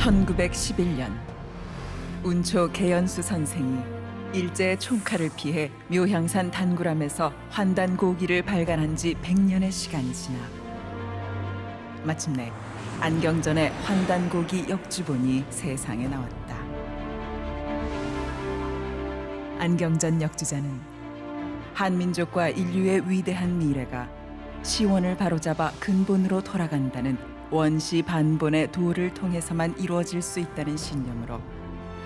1911년 운초 개연수 선생이 일제의 총칼을 피해 묘향산 단구람에서 환단고기를 발간한 지 100년의 시간이 지나 마침내 안경전의 환단고기 역주본이 세상에 나왔다. 안경전 역주자는 한민족과 인류의 위대한 미래가 시원을 바로잡아 근본으로 돌아간다는 원시 반본의 도를 통해서만 이루어질 수 있다는 신념으로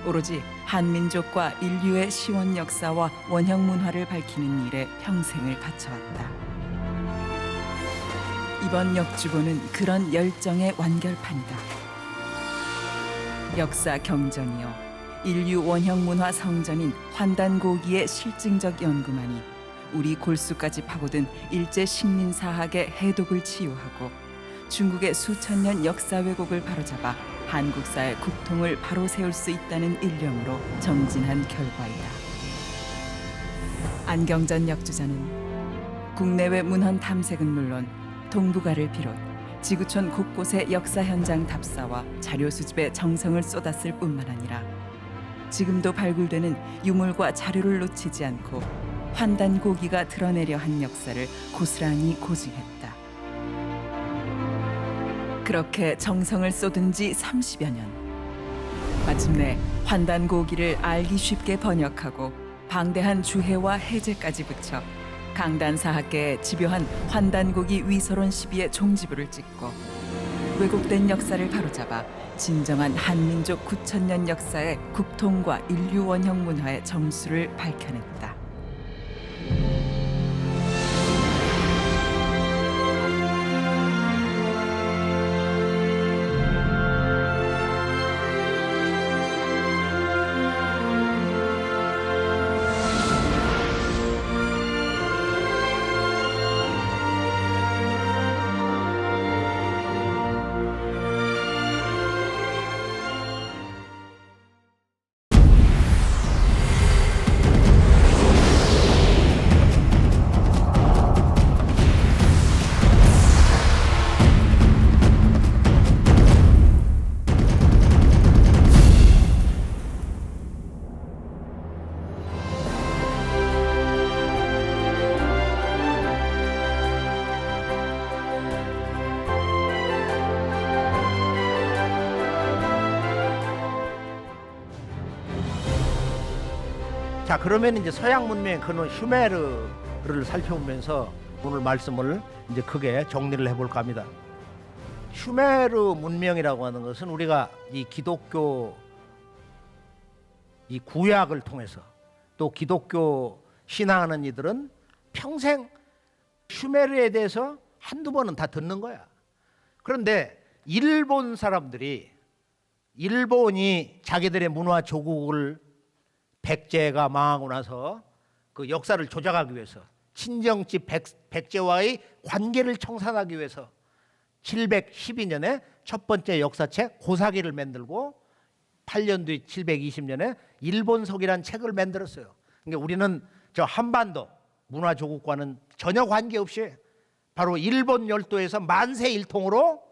오로지 한민족과 인류의 시원 역사와 원형 문화를 밝히는 일에 평생을 바쳐왔다. 이번 역주본은 그런 열정의 완결판이다. 역사 경전이요 인류 원형 문화 성전인 환단고기의 실증적 연구만이 우리 골수까지 파고든 일제 식민사학의 해독을 치유하고 중국의 수천 년 역사 왜곡을 바로잡아 한국사의 국통을 바로 세울 수 있다는 일념으로 정진한 결과이다. 안경전 역주자는 국내외 문헌 탐색은 물론 동북아를 비롯 지구촌 곳곳의 역사 현장 답사와 자료 수집에 정성을 쏟았을 뿐만 아니라 지금도 발굴되는 유물과 자료를 놓치지 않고 환단고기가 드러내려 한 역사를 고스란히 고증했다. 그렇게 정성을 쏟은 지 30여 년. 마침내 환단고기를 알기 쉽게 번역하고 방대한 주해와 해제까지 붙여 강단사학계에 집요한 환단고기 위서론 시비의 종지부를 찍고 왜곡된 역사를 바로잡아 진정한 한민족 9,000년 역사의 국통과 인류 원형 문화의 정수를 밝혀냈다. 자, 그러면 이제 서양 문명의 근원 슈메르를 살펴보면서 오늘 말씀을 이제 크게 정리를 해볼까 합니다. 슈메르 문명이라고 하는 것은 우리가 이 기독교 이 구약을 통해서 또 기독교 신앙하는 이들은 평생 슈메르에 대해서 한두 번은 다 듣는 거야. 그런데 일본 사람들이 일본이 자기들의 문화 조국을 백제가 망하고 나서 그 역사를 조작하기 위해서 친정집 백제와의 관계를 청산하기 위해서 712년에 첫 번째 역사책 고사기를 만들고 8년 뒤 720년에 일본서기란 책을 만들었어요. 그러니까 우리는 저 한반도 문화 조국과는 전혀 관계없이 바로 일본 열도에서 만세일통으로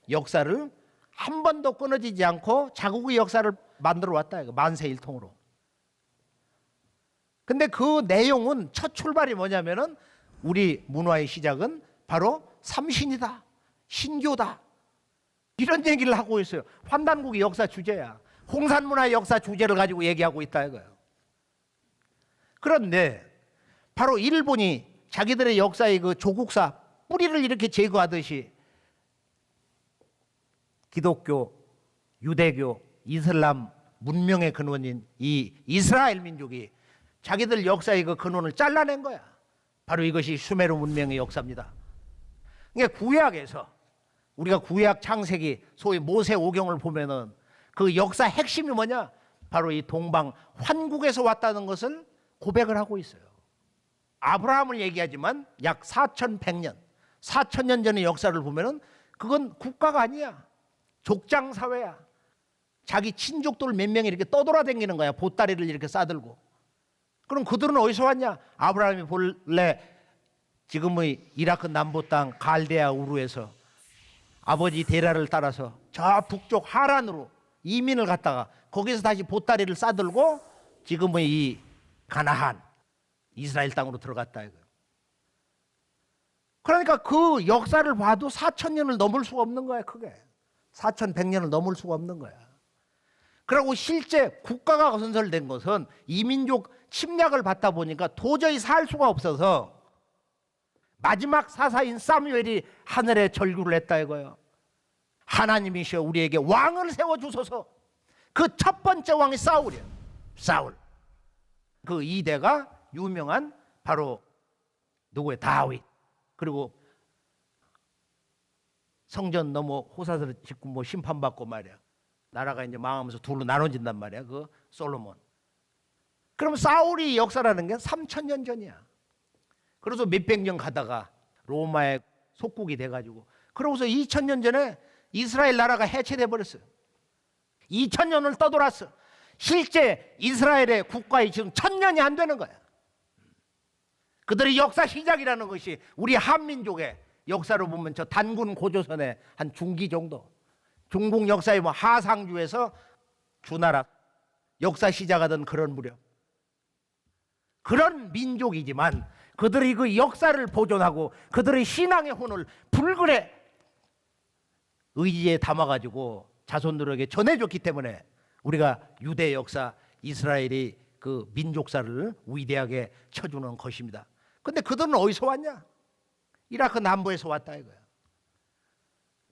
역사를 한 번도 끊어지지 않고 자국의 역사를 만들어 왔다. 만세일통으로. 근데 그 내용은 첫 출발이 뭐냐면은 우리 문화의 시작은 바로 삼신이다. 신교다. 이런 얘기를 하고 있어요. 환단고기 역사 주제야. 홍산문화 역사 주제를 가지고 얘기하고 있다 이거예요. 그런데 바로 일본이 자기들의 역사의 그 조국사 뿌리를 이렇게 제거하듯이 기독교, 유대교, 이슬람 문명의 근원인 이 이스라엘 민족이 자기들 역사의 그 근원을 잘라낸 거야. 바로 이것이 슈메르 문명의 역사입니다. 그러니까 구약에서 우리가 구약 창세기 소위 모세 오경을 보면은 그 역사 핵심이 뭐냐? 바로 이 동방 환국에서 왔다는 것을 고백을 하고 있어요. 아브라함을 얘기하지만 약 4100년, 4000년 전의 역사를 보면은 그건 국가가 아니야. 족장 사회야. 자기 친족들 몇 명이 이렇게 떠돌아다니는 거야. 보따리를 이렇게 싸들고. 그럼 그들은 어디서 왔냐? 아브라함이 본래 지금의 이라크 남부 땅 갈대아 우르에서 아버지 데라를 따라서 저 북쪽 하란으로 이민을 갔다가 거기서 다시 보따리를 싸들고 지금은 이 가나안 이스라엘 땅으로 들어갔다 이거예요. 그러니까 그 역사를 봐도 4,000년을 넘을 수가 없는 거야. 그게 4,100년을 넘을 수가 없는 거야. 그리고 실제 국가가 건설된 것은 이민족 침략을 받다 보니까 도저히 살 수가 없어서 마지막 사사인 사무엘이 하늘에 절규를 했다 이거예요. 하나님이시여 우리에게 왕을 세워주소서. 그 첫 번째 왕이 사울이에요. 사울. 그 2대가 유명한 바로 누구예요? 다윗. 그리고 성전 너머 호사를 짓고 뭐 심판받고 말이야. 나라가 이제 망하면서 둘로 나눠진단 말이야. 그 솔로몬. 그럼 사울이 역사라는 게 3,000년 전이야. 그래서 몇백 년 가다가 로마의 속국이 돼가지고 그러고서 2,000년 전에 이스라엘 나라가 해체돼 버렸어요. 2,000년을 떠돌았어. 실제 이스라엘의 국가에 지금 1,000년이 안 되는 거야. 그들의 역사 시작이라는 것이 우리 한민족의 역사로 보면 저 단군 고조선의 한 중기 정도, 중국 역사의 뭐 하상주에서 주나라 역사 시작하던 그런 무렵, 그런 민족이지만 그들의 그 역사를 보존하고 그들의 신앙의 혼을 불굴의 의지에 담아가지고 자손들에게 전해줬기 때문에 우리가 유대 역사, 이스라엘이 그 민족사를 위대하게 쳐주는 것입니다. 근데 그들은 어디서 왔냐? 이라크 남부에서 왔다 이거야.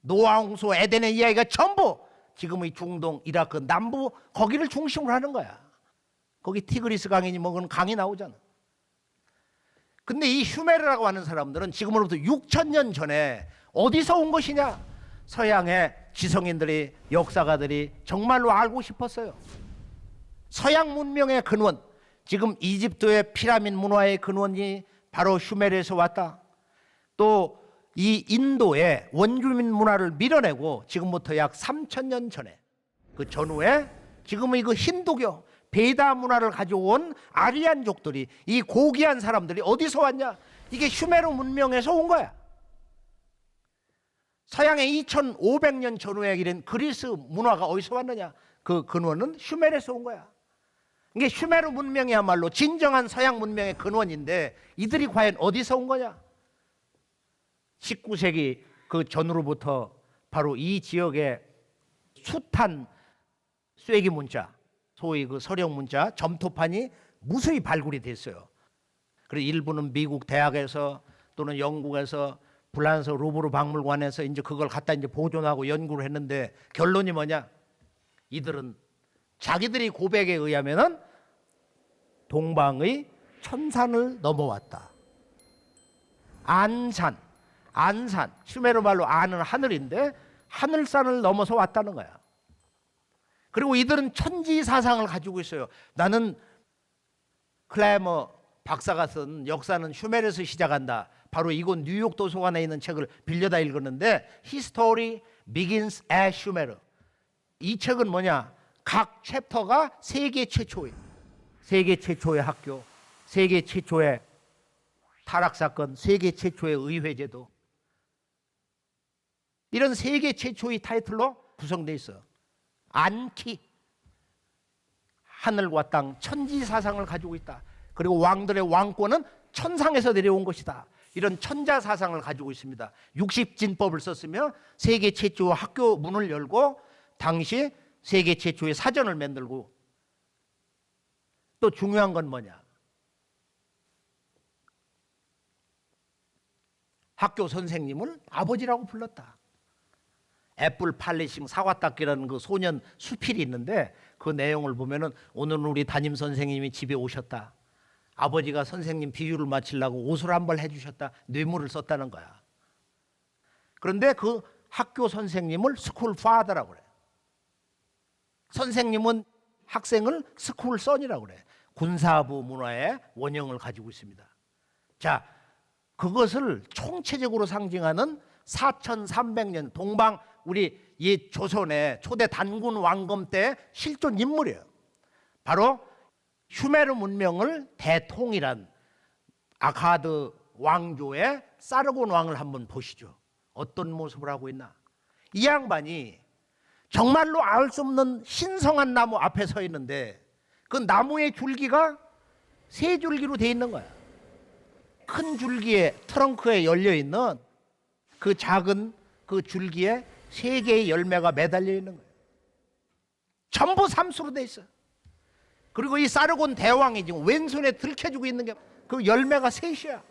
노아 홍수 에덴의 이야기가 전부 지금의 중동 이라크 남부 거기를 중심으로 하는 거야. 거기 티그리스 강이니 뭐 그런 강이 나오잖아. 근데 이 슈메르라고 하는 사람들은 지금으로부터 6,000년 전에 어디서 온 것이냐? 서양의 지성인들이, 역사가들이 정말로 알고 싶었어요. 서양 문명의 근원, 지금 이집트의 피라미드 문화의 근원이 바로 슈메르에서 왔다. 또 이 인도의 원주민 문화를 밀어내고 지금부터 약 3,000년 전에 그 전후에 지금의 그 힌두교 베다 문화를 가져온 아리안족들이, 이 고귀한 사람들이 어디서 왔냐? 이게 슈메르 문명에서 온 거야. 서양의 2,500년 전후에 이른 그리스 문화가 어디서 왔느냐? 그 근원은 슈메르에서 온 거야. 이게 슈메르 문명이야말로 진정한 서양 문명의 근원인데 이들이 과연 어디서 온 거냐? 19세기 그 전후로부터 바로 이 지역의 숱한 쐐기 문자, 소위 그 서령 문자, 점토판이 무수히 발굴이 됐어요. 그리고 일부는 미국 대학에서 또는 영국에서 프랑스 루브르 박물관에서 이제 그걸 갖다 이제 보존하고 연구를 했는데 결론이 뭐냐? 이들은 자기들이 고백에 의하면은 동방의 천산을 넘어왔다. 안산, 슈메르 말로 안은 하늘인데 하늘산을 넘어서 왔다는 거야. 그리고 이들은 천지 사상을 가지고 있어요. 나는 클레머 박사가 쓴 역사는 슈메르에서 시작한다. 바로 이곳 뉴욕 도서관에 있는 책을 빌려다 읽었는데 History Begins at Sumer. 이 책은 뭐냐? 각 챕터가 세계 최초의 학교, 세계 최초의 타락사건, 세계 최초의 의회제도, 이런 세계 최초의 타이틀로 구성되어 있어. 안키, 하늘과 땅, 천지 사상을 가지고 있다. 그리고 왕들의 왕권은 천상에서 내려온 것이다. 이런 천자 사상을 가지고 있습니다. 60진법을 썼으며 세계 최초 학교 문을 열고 당시 세계 최초의 사전을 만들고, 또 중요한 건 뭐냐? 학교 선생님을 아버지라고 불렀다. 애플 팔리싱 사과 닦기라는 그 소년 수필이 있는데 그 내용을 보면은 오늘 우리 담임 선생님이 집에 오셨다. 아버지가 선생님 비유를 마치려고 옷을 한 벌 해주셨다. 뇌물을 썼다는 거야. 그런데 그 학교 선생님을 스쿨 파더라고 그래. 선생님은 학생을 스쿨 선이라고 그래. 군사부 문화의 원형을 가지고 있습니다. 자, 그것을 총체적으로 상징하는 4,300년 동방 우리 옛 조선의 초대 단군 왕검 때 실존 인물이에요. 바로 슈메르 문명을 대통일한 아카드 왕조의 사르곤 왕을 한번 보시죠. 어떤 모습을 하고 있나? 이 양반이 정말로 알 수 없는 신성한 나무 앞에 서 있는데 그 나무의 줄기가 세 줄기로 돼 있는 거야. 큰 줄기에 트렁크에 열려 있는 그 작은 그 줄기에 세 개의 열매가 매달려 있는 거예요. 전부 삼수로 돼 있어요. 그리고 이 사르곤 대왕이 지금 왼손에 들켜주고 있는 게 그 열매가 셋이야.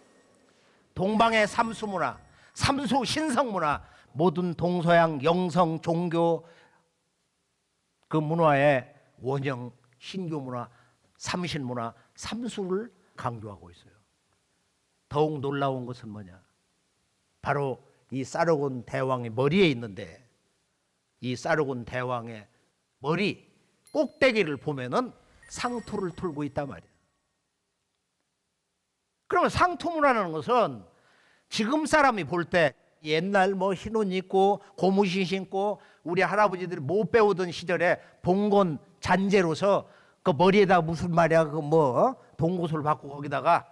동방의 삼수 문화, 삼수 신성 문화, 모든 동서양 영성 종교 그 문화의 원형 신교 문화, 삼신 문화, 삼수를 강조하고 있어요. 더욱 놀라운 것은 뭐냐? 바로 이 사르곤 대왕의 머리에 있는데 이 사르곤 대왕의 머리 꼭대기를 보면은 상투를 틀고 있단 말이에요. 그러면 상투 문화라는 것은 지금 사람이 볼 때 옛날 뭐 흰옷 입고 고무신 신고 우리 할아버지들이 못 배우던 시절에 봉건 잔재로서 그 머리에다가 무슨 말이야 그 뭐 동고소를 받고 거기다가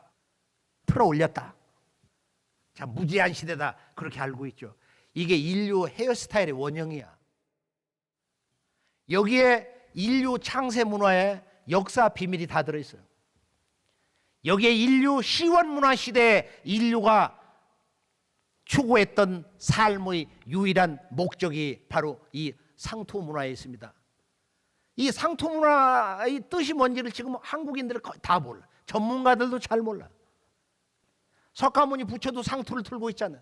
틀어 올렸다. 참 무지한 시대다 그렇게 알고 있죠. 이게 인류 헤어스타일의 원형이야. 여기에 인류 창세 문화의 역사 비밀이 다 들어있어요. 여기에 인류 시원 문화 시대에 인류가 추구했던 삶의 유일한 목적이 바로 이 상투 문화에 있습니다. 이 상투 문화의 뜻이 뭔지를 지금 한국인들은 거의 다 몰라. 전문가들도 잘 몰라. 석가모니 부처도 상투를 틀고 있잖아요.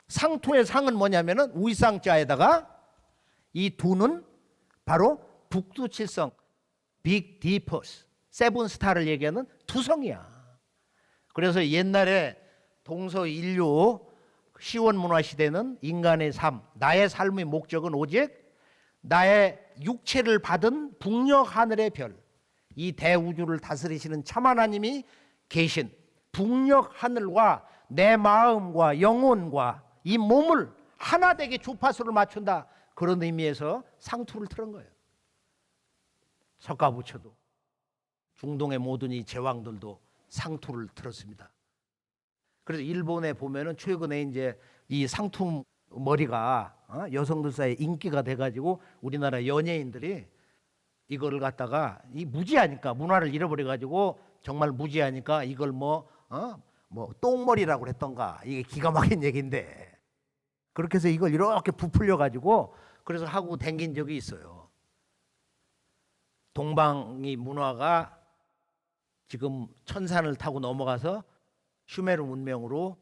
상투의 상은 뭐냐면은 우이상자에다가 이 두는 바로 북두칠성 빅 디퍼스 세븐 스타를 얘기하는 두성이야. 그래서 옛날에 동서 인류 시원 문화 시대는 인간의 삶, 나의 삶의 목적은 오직 나의 육체를 받은 북녘 하늘의 별, 이 대우주를 다스리시는 참 하나님이 계신 북녘 하늘과 내 마음과 영혼과 이 몸을 하나 되게 주파수를 맞춘다. 그런 의미에서 상투를 틀은 거예요. 석가부처도 중동의 모든 이 제왕들도 상투를 틀었습니다. 그래서 일본에 보면은 최근에 이제 이 상투 머리가 여성들 사이에 인기가 돼가지고 우리나라 연예인들이 이거를 갖다가 이 무지하니까 문화를 잃어버려가지고 정말 무지하니까 이걸 뭐 똥머리라고 그랬던가 이게 기가 막힌 얘기인데 그렇게 해서 이걸 이렇게 부풀려가지고 그래서 하고 댕긴 적이 있어요. 동방의 문화가 지금 천산을 타고 넘어가서 슈메르 문명으로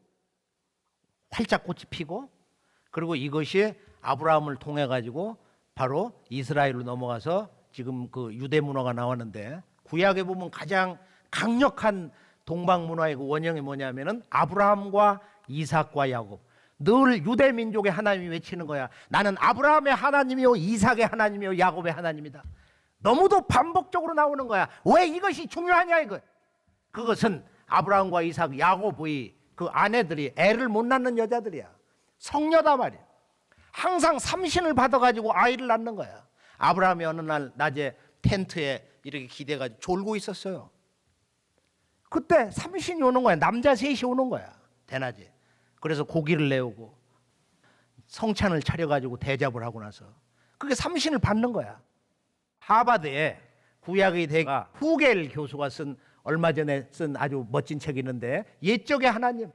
활짝 꽃이 피고 그리고 이것이 아브라함을 통해 가지고 바로 이스라엘로 넘어가서 지금 그 유대 문화가 나왔는데 구약에 보면 가장 강력한 동방 문화의 그 원형이 뭐냐면은 아브라함과 이삭과 야곱. 늘 유대 민족의 하나님이 외치는 거야. 나는 아브라함의 하나님이요 이삭의 하나님이요 야곱의 하나님이다. 너무도 반복적으로 나오는 거야. 왜 이것이 중요하냐 이거. 그것은 아브라함과 이삭, 야곱의 그 아내들이 애를 못 낳는 여자들이야. 성녀다 말이야. 항상 삼신을 받아가지고 아이를 낳는 거야. 아브라함이 어느 날 낮에 텐트에 이렇게 기대가지고 졸고 있었어요. 그때 삼신이 오는 거야. 남자 셋이 오는 거야. 대낮에. 그래서 고기를 내오고 성찬을 차려가지고 대접을 하고 나서 그게 삼신을 받는 거야. 하버드에 구약의 대가 후겔 교수가 쓴 얼마 전에 쓴 아주 멋진 책이 있는데 옛적의 하나님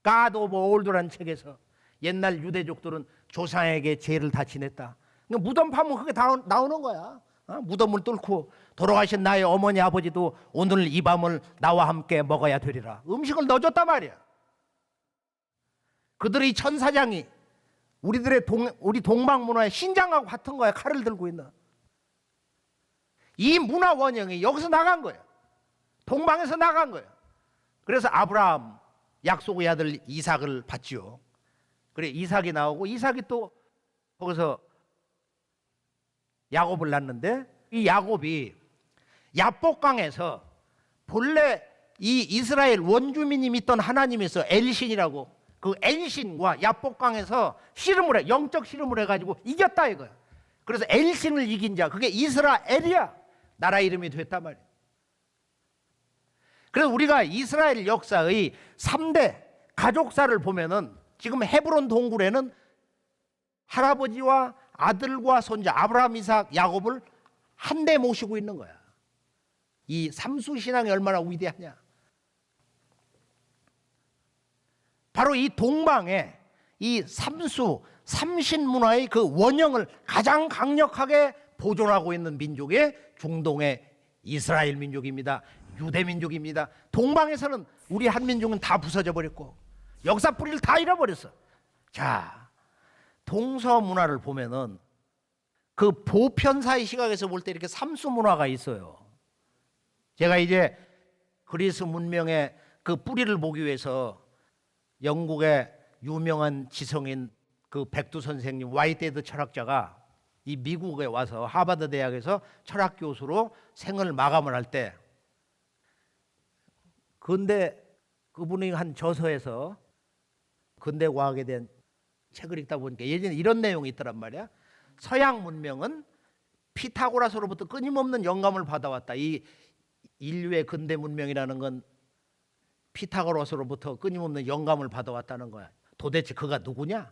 God of Old라는 책에서 옛날 유대족들은 조상에게 죄를 다 지냈다. 그러니까 무덤 파면 그게 다 나오는 거야. 무덤을 뚫고 돌아가신 나의 어머니 아버지도 오늘 이 밤을 나와 함께 먹어야 되리라. 음식을 넣어줬단 말이야. 그들의 천사장이 우리 동방 문화의 신장하고 같은 거야. 칼을 들고 있는. 이 문화 원형이 여기서 나간 거예요. 동방에서 나간 거예요. 그래서 아브라함 약속의 아들 이삭을 받지요. 그래 이삭이 나오고 이삭이 또 거기서 야곱을 낳는데 이 야곱이 야복강에서 본래 이 이스라엘 원주민이 믿던 하나님이 있어 엘신이라고 그 엘신과 야복강에서 씨름을 해 영적 씨름을 해가지고 이겼다 이거야. 그래서 엘신을 이긴 자 그게 이스라엘이야. 나라 이름이 됐단 말이야. 그래서 우리가 이스라엘 역사의 3대 가족사를 보면은 지금 헤브론 동굴에는 할아버지와 아들과 손자 아브라함, 이삭, 야곱을 한데 모시고 있는 거야. 이 삼수 신앙이 얼마나 위대하냐. 바로 이 동방에 이 삼수 삼신 문화의 그 원형을 가장 강력하게 보존하고 있는 민족이 중동의 이스라엘 민족입니다. 유대 민족입니다. 동방에서는 우리 한민족은 다 부서져 버렸고 역사 뿌리를 다 잃어버렸어. 자, 동서 문화를 보면은 그 보편사의 시각에서 볼 때 이렇게 삼수 문화가 있어요. 제가 이제 그리스 문명의 그 뿌리를 보기 위해서 영국의 유명한 지성인 그 백두 선생님, 와이테드 철학자가 이 미국에 와서 하버드 대학에서 철학 교수로 생을 마감을 할 때, 근데 그분이 한 저서에서 근대 과학에 대한 책을 읽다 보니까 예전에 이런 내용이 있더란 말이야. 서양 문명은 피타고라스로부터 끊임없는 영감을 받아왔다. 이 인류의 근대 문명이라는 건 피타고라스로부터 끊임없는 영감을 받아왔다는 거야. 도대체 그가 누구냐?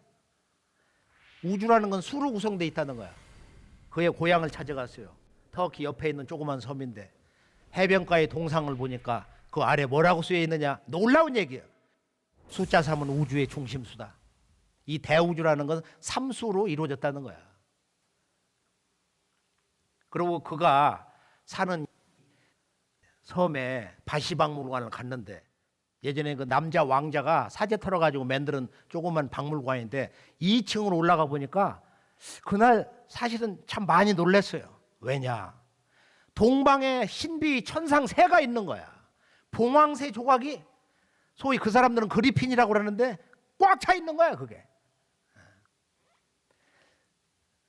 우주라는 건 수로 구성되어 있다는 거야. 그의 고향을 찾아갔어요. 터키 옆에 있는 조그만 섬인데 해변가의 동상을 보니까 그 아래 뭐라고 쓰여 있느냐? 놀라운 얘기예요. 숫자 3은 우주의 중심수다. 이 대우주라는 건 3수로 이루어졌다는 거야. 그리고 그가 사는 섬에 바시박물관을 갔는데 예전에 그 남자 왕자가 사제 털어가지고 만드는 조그만 박물관인데 2층으로 올라가 보니까 그날 사실은 참 많이 놀랐어요. 왜냐? 동방에 신비 천상 새가 있는 거야. 봉황새 조각이 소위 그 사람들은 그리핀이라고 그러는데 꽉 차 있는 거야 그게.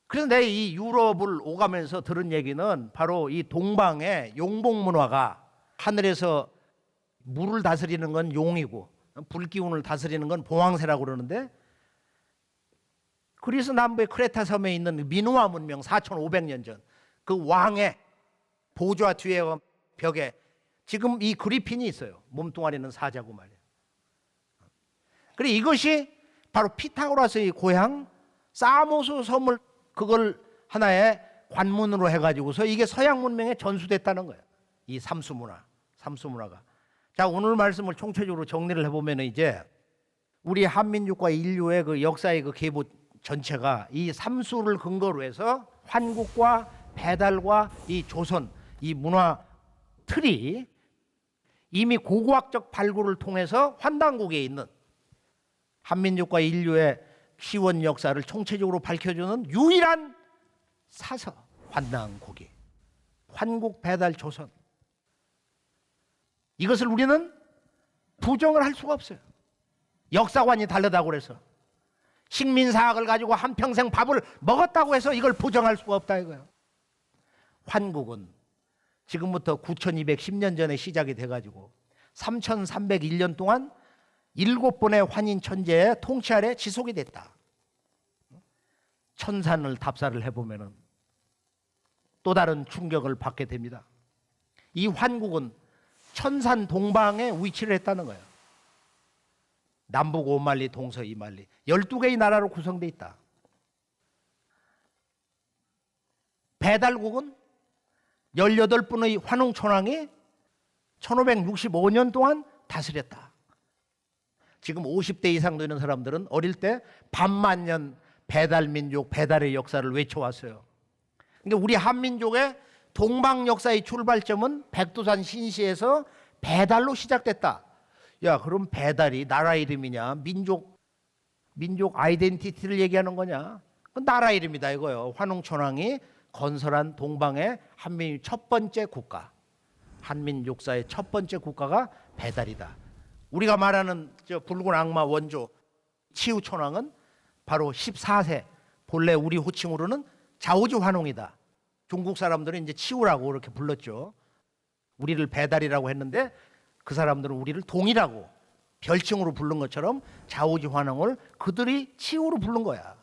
그래서 내가 이 유럽을 오가면서 들은 얘기는 바로 이 동방의 용복 문화가 하늘에서 물을 다스리는 건 용이고 불기운을 다스리는 건 봉황새라고 그러는데 그리스 남부의 크레타 섬에 있는 미노아 문명 4,500년 전 그 왕의 보좌 뒤에 벽에 지금 이 그리핀이 있어요. 몸뚱아리는 사자고 말이에요. 그래 이것이 바로 피타고라스의 고향 사모스 섬을 그걸 하나의 관문으로 해가지고서 이게 서양 문명에 전수됐다는 거예요. 이 삼수 문화가. 자, 오늘 말씀을 총체적으로 정리를 해보면 이제 우리 한민족과 인류의 그 역사의 그 계보 전체가 이 삼수를 근거로 해서 환국과 배달과 이 조선 이 문화 틀이 이미 고고학적 발굴을 통해서 환단국에 있는 한민족과 인류의 시원 역사를 총체적으로 밝혀주는 유일한 사서 환단국이 환국 배달 조선. 이것을 우리는 부정을 할 수가 없어요. 역사관이 다르다고 그래서 식민사학을 가지고 한평생 밥을 먹었다고 해서 이걸 부정할 수가 없다 이거예요. 환국은 지금부터 9210년 전에 시작이 돼가지고 3301년 동안 7번의 환인 천재의 통치 아래 지속이 됐다. 천산을 답사를 해보면 또 다른 충격을 받게 됩니다. 이 환국은 천산 동방에 위치를 했다는 거예요. 남북 5만리, 동서 2만리 12개의 나라로 구성되어 있다. 배달국은 18분의 환웅천왕이 1565년 동안 다스렸다. 지금 50대 이상 되는 사람들은 어릴 때 반만년 배달민족, 배달의 역사를 외쳐왔어요. 그러니까 우리 한민족의 동방 역사의 출발점은 백두산 신시에서 배달로 시작됐다. 야, 그럼 배달이 나라 이름이냐? 민족 아이덴티티를 얘기하는 거냐? 그건 나라 이름이다 이거예요. 환웅천왕이 건설한 동방의 한민족 첫 번째 국가, 한민족사의 첫 번째 국가가 배달이다. 우리가 말하는 저 붉은 악마 원조 치우천왕은 바로 14세 본래 우리 호칭으로는 자오지 환웅이다. 중국 사람들은 이제 치우라고 이렇게 불렀죠. 우리를 배달이라고 했는데 그 사람들은 우리를 동이라고 별칭으로 부른 것처럼 자오지 환웅을 그들이 치우로 부른 거야.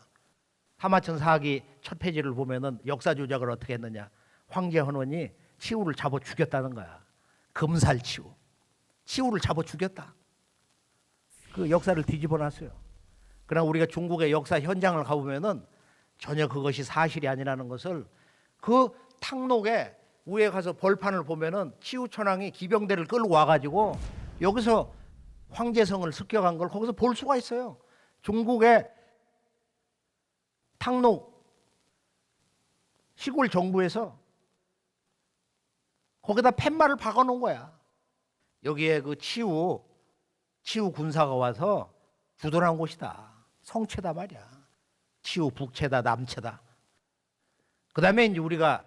하마천 사기 첫 페이지를 보면은 역사 조작을 어떻게 했느냐. 황제 헌원이 치우를 잡아 죽였다는 거야. 금살치우. 치우를 잡아 죽였다. 그 역사를 뒤집어 놨어요. 그러나 우리가 중국의 역사 현장을 가보면은 전혀 그것이 사실이 아니라는 것을 그 탕록에 위에 가서 벌판을 보면은 치우천왕이 기병대를 끌고 와가지고 여기서 황제성을 습격한 걸 거기서 볼 수가 있어요. 중국의 탕록 시골 정부에서 거기다 팻말을 박아놓은 거야. 여기에 그 치우 군사가 와서 주둔한 곳이다. 성체다 말이야. 치우 북체다, 남체다. 그 다음에 이제 우리가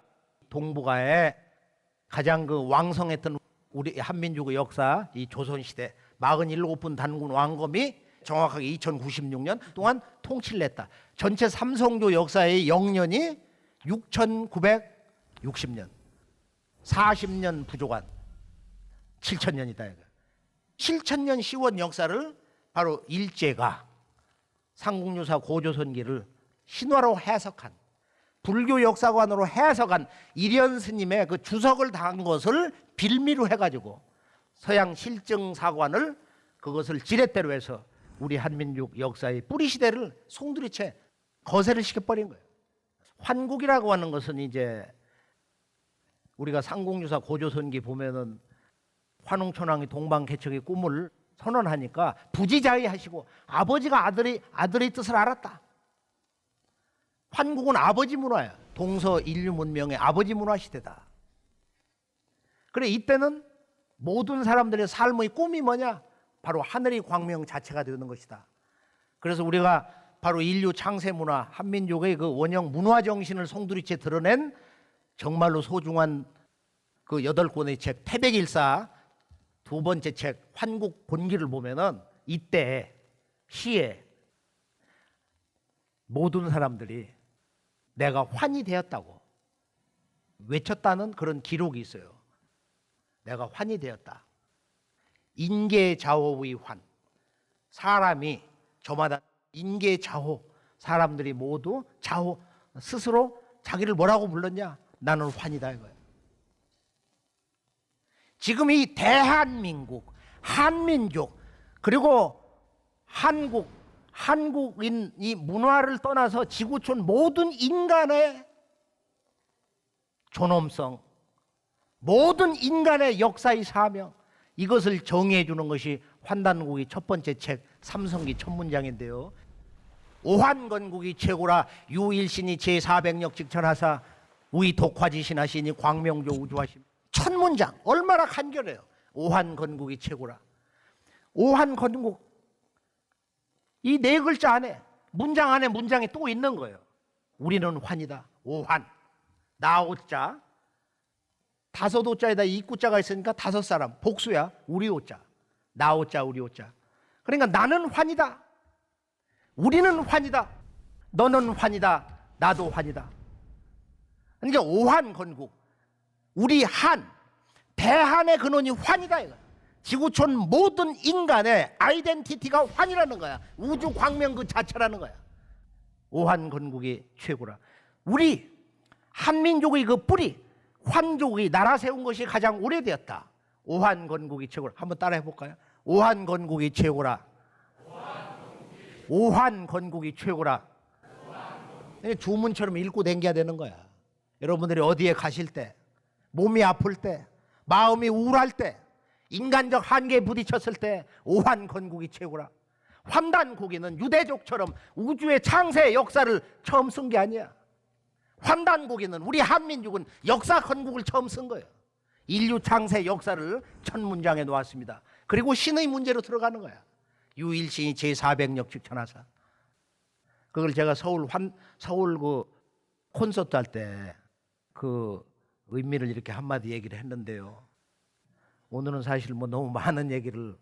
동북아에 가장 그 왕성했던 우리 한민족의 역사, 이 조선시대 47분 단군 왕검이 정확하게 2096년 동안 통치를 했다. 전체 삼성조 역사의 영년이 6960년. 40년 부족한 7000년이다. 7000년 시원 역사를 바로 일제가 삼국유사 고조선기를 신화로 해석한, 불교 역사관으로 해석한 일현 스님의 그 주석을 단 것을 빌미로 해가지고 서양 실증사관을 그것을 지렛대로 해서 우리 한민족 역사의 뿌리 시대를 송두리째 거세를 시켜버린 거예요. 환국이라고 하는 것은 이제 우리가 삼국유사 고조선기 보면은 환웅천왕이 동방개척의 꿈을 선언하니까 부지자의하시고 아버지가 아들의 뜻을 알았다. 환국은 아버지 문화야. 동서 인류 문명의 아버지 문화 시대다. 그래 이때는 모든 사람들의 삶의 꿈이 뭐냐? 바로 하늘의 광명 자체가 되는 것이다. 그래서 우리가 바로 인류 창세 문화, 한민족의 그 원형 문화 정신을 송두리째 드러낸 정말로 소중한 그 8권의 책 태백일사 두 번째 책 환국 본기를 보면은 이때 시에 모든 사람들이 내가 환이 되었다고 외쳤다는 그런 기록이 있어요. 내가 환이 되었다. 인계자호의 환. 사람이 저마다 인계자호, 사람들이 모두 자호 스스로 자기를 뭐라고 불렀냐? 나는 환이다 이거예요. 지금 이 대한민국, 한민족, 그리고 한국인 이 문화를 떠나서 지구촌 모든 인간의 존엄성, 모든 인간의 역사의 사명, 이것을 정의해 주는 것이 환단국의 첫 번째 책 삼성기 첫 문장인데요. 오환건국이 최고라 유일신이 제400역 직천하사 우이 독화지신하시니 광명조 우주하심. 첫 문장 얼마나 간결해요. 오환건국이 최고라. 오환건국 이 네 글자 안에 문장 안에 문장이 또 있는 거예요. 우리는 환이다. 오환 나오자 다섯 오자에다 이구자가 있으니까 다섯 사람 복수야. 우리 오자 나오자 우리 오자. 그러니까 나는 환이다. 우리는 환이다. 너는 환이다. 나도 환이다. 그러니까 오환건국 우리 한 대한의 근원이 환이다 이거. 지구촌 모든 인간의 아이덴티티가 환이라는 거야. 우주 광명 그 자체라는 거야. 오환건국이 최고라. 우리 한민족의 그 뿌리 환족이 나라 세운 것이 가장 오래되었다. 오환건국이 최고라. 한번 따라해 볼까요? 오환건국이 최고라. 오환건국이 최고라. 주문처럼 읽고 댕겨야 되는 거야. 여러분들이 어디에 가실 때, 몸이 아플 때, 마음이 우울할 때, 인간적 한계에 부딪혔을 때 오환건국이 최고라. 환단고기는 유대족처럼 우주의 창세 역사를 처음 쓴 게 아니야. 환단고기는 우리 한민족은 역사 건국을 처음 쓴 거예요. 인류 창세 역사를 첫 문장에 놓았습니다. 그리고 신의 문제로 들어가는 거야. 유일신이 제400역 직천하사. 그걸 제가 서울 그 콘서트 할 때 그 의미를 이렇게 한마디 얘기를 했는데요. 오늘은 사실 뭐 너무 많은 얘기를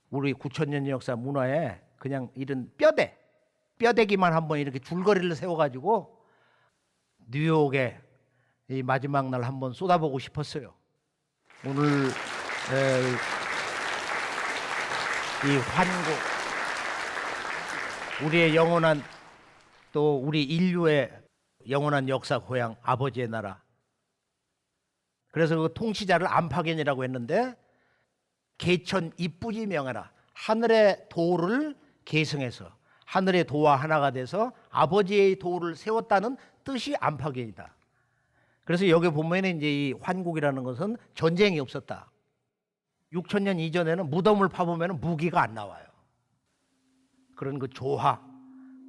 우리 9,000년 역사 문화에 그냥 이런 뼈대기만 한번 이렇게 줄거리를 세워가지고 뉴욕에 이 마지막 날 한번 쏟아보고 싶었어요. 오늘 이 환국, 우리의 영원한 또 우리 인류의 영원한 역사 고향 아버지의 나라. 그래서 그 통치자를 안파견이라고 했는데 개천 이쁘지 명하라. 하늘의 도를 계승해서 하늘의 도와 하나가 돼서 아버지의 도를 세웠다는 뜻이 안팎이다. 그래서 여기 보면은 이제 이 환국이라는 것은 전쟁이 없었다. 6,000년 이전에는 무덤을 파보면 무기가 안 나와요. 그런 그 조화,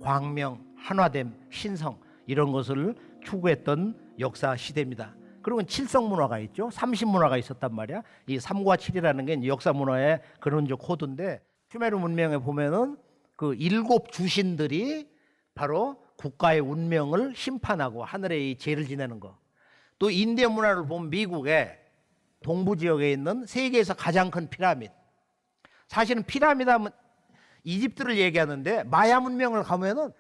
광명, 한화됨, 신성 이런 것을 추구했던 역사 시대입니다. 그리고 칠성 문화가 있죠. 삼신 문화가 있었단 말이야. 이 3과 7이라는 게 이제 역사 문화의 근원적 코드인데 슈메르 문명에 보면은 그 7 주신들이 바로 국가의 운명을 심판하고 하늘의 이 죄를 지내는 거. 또 인디언 문화를 보면 미국의 동부 지역에 있는 세계에서 가장 큰 피라미드. 사실은 피라미드 하면 이집트를 얘기하는데 마야 문명을 가면은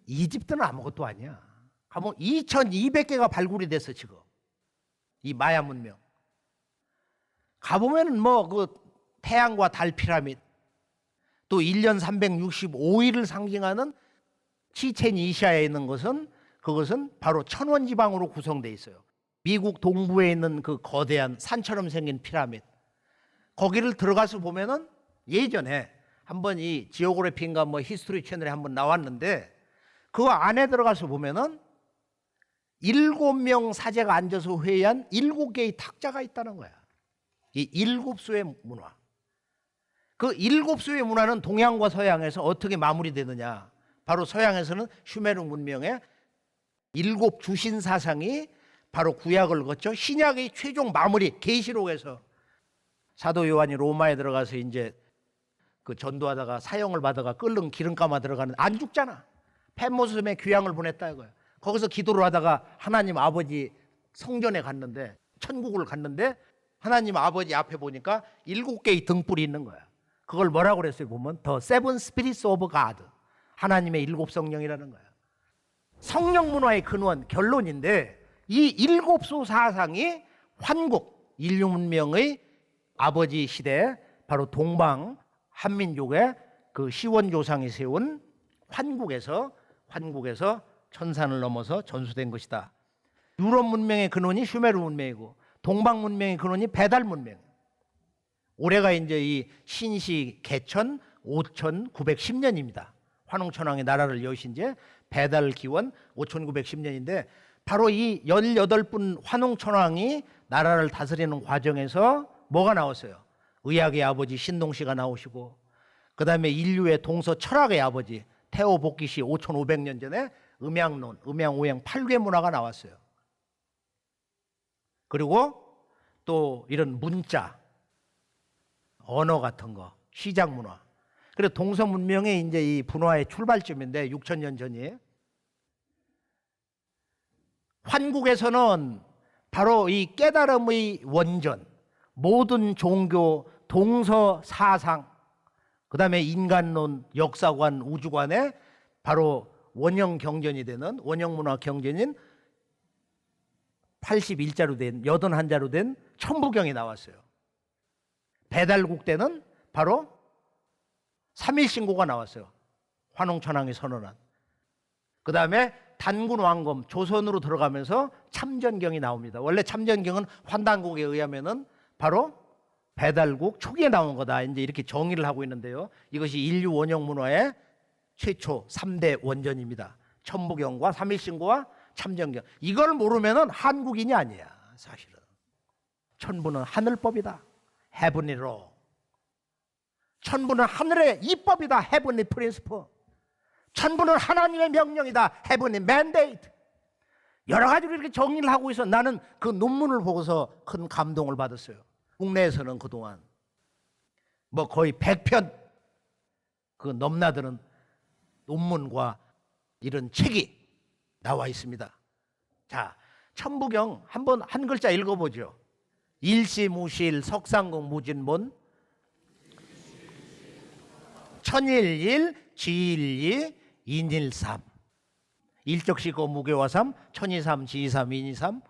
이집트는 아무것도 아니야. 가면 2200개가 발굴이 됐어 지금. 이 마야 문명. 가보면은 뭐 그 태양과 달 피라미드, 또 1년 365일을 상징하는 치첸 이샤에 있는 것은 그것은 바로 천원 지방으로 구성되어 있어요. 미국 동부에 있는 그 거대한 산처럼 생긴 피라미드. 거기를 들어가서 보면은 예전에 한번 이 지오그래피인가 뭐 히스토리 채널에 한번 나왔는데 그 안에 들어가서 보면은 7명 사제가 앉아서 회의한 7개의 탁자가 있다는 거야. 이 7수의 문화. 그 7수의 문화는 동양과 서양에서 어떻게 마무리되느냐. 바로 서양에서는 슈메르 문명의 7 주신 사상이 바로 구약을 거쳐 신약의 최종 마무리 계시록에서 사도 요한이 로마에 들어가서 이제 그 전도하다가 사형을 받아가 끓는 기름감아 들어가는 안 죽잖아. 팻모스의 귀향을 보냈다 이거야. 거기서 기도를 하다가 하나님 아버지 성전에 갔는데 천국을 갔는데 하나님 아버지 앞에 보니까 7개의 등불이 있는 거야. 그걸 뭐라고 그랬어요? 보면 The Seven Spirits of God. 하나님의 7 성령이라는 거야. 성령 문화의 근원 결론인데 이 7수 사상이 환국 인류 문명의 아버지 시대 바로 동방 한민족의 그 시원 조상이 세운 환국에서 천산을 넘어서 전수된 것이다. 유럽 문명의 근원이 슈메르 문명이고 동방 문명의 근원이 베달 문명. 올해가 이제 이 신시 개천 5910년입니다. 환웅천왕의 나라를 여신 지 베달 기원 5910년인데 바로 이 18분 환웅천왕이 나라를 다스리는 과정에서 뭐가 나왔어요? 의학의 아버지 신동씨가 나오시고 그 다음에 인류의 동서 철학의 아버지 태오복기시 5500년 전에 음양론, 음양오양 8개 문화가 나왔어요. 그리고 또 이런 문자, 언어 같은 거, 시장 문화. 그래서 동서 문명의 이제 이 분화의 출발점인데 6000년 전이 환국에서는 바로 이 깨달음의 원전, 모든 종교, 동서 사상, 그 다음에 인간론, 역사관, 우주관에 바로 원형 경전이 되는 원형 문화 경전인 81자로 된 81자로 된 천부경이 나왔어요. 배달국 때는 바로 3일신고가 나왔어요. 환웅천왕이 선언한. 그 다음에 단군왕검 조선으로 들어가면서 참전경이 나옵니다. 원래 참전경은 환단국에 의하면은 바로 배달국 초기에 나온 거다. 이제 이렇게 정의를 하고 있는데요. 이것이 인류 원형 문화의 최초 3대 원전입니다. 천부경과 3일신고와 참전경. 이걸 모르면은 한국인이 아니야, 사실은. 천부는 하늘법이다. Heavenly Law. 천부는 하늘의 이법이다. Heavenly Principle. 천부는 하나님의 명령이다. Heavenly Mandate. 여러 가지로 이렇게 정리를 하고 있어. 나는 그 논문을 보고서 큰 감동을 받았어요. 국내에서는 그동안 뭐 거의 100편 그 넘나드는 논문과 이런 책이 나와 있습니다. 자, 천부경 한번 한 글자 읽어보죠. 일시무실 석상공 무진문 천일일 지일이 인일삼 일적시고 무교화삼 천이삼 지이삼 인이삼